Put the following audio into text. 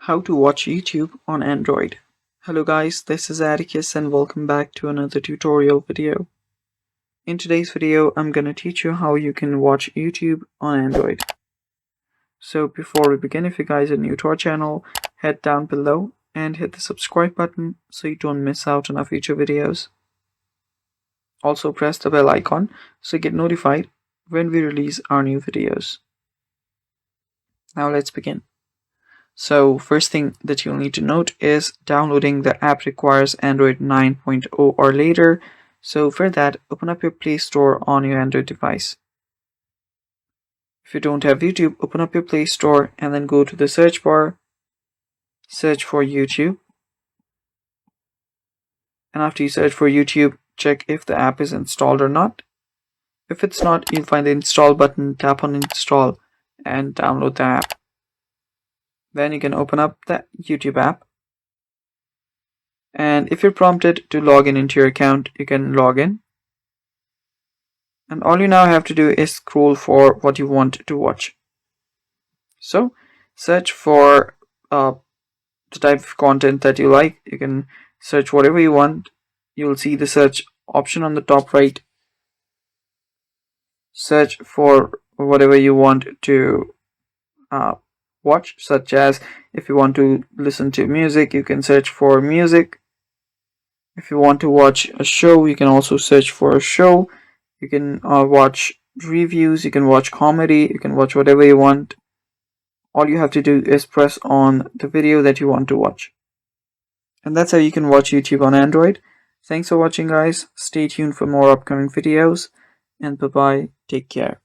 How to watch YouTube on Android. Hello guys, this is Atticus and welcome back to another tutorial video. In today's video, I'm gonna teach you how you can watch YouTube on Android. So before we begin, if you guys are new to our channel, head down below and hit the subscribe button so you don't miss out on our future videos. Also press the bell icon so you get notified when we release our new videos. Now let's begin. So first thing that you'll need to note is downloading the app requires Android 9.0 or later. So for that, open up your Play Store on your Android device. If you don't have YouTube, open up your Play Store and then go to the search bar, search for YouTube. And after you search for YouTube, check if the app is installed or not. If it's not, you'll find the install button, tap on install and download the app. Then you can open up the YouTube app. And if you're prompted to log in into your account, you can log in. And all you now have to do is scroll for what you want to watch. So search for the type of content that you like. You can search whatever you want. You'll see the search option on the top right. Search for whatever you want to watch, such as if you want to listen to music, you can search for music. If you want to watch a show, you can also search for a show. You can watch reviews, you can watch comedy, you can watch whatever you want. All you have to do is press on the video that you want to watch. And that's how you can watch YouTube on Android. Thanks for watching guys. Stay tuned for more upcoming videos and bye bye. Take care.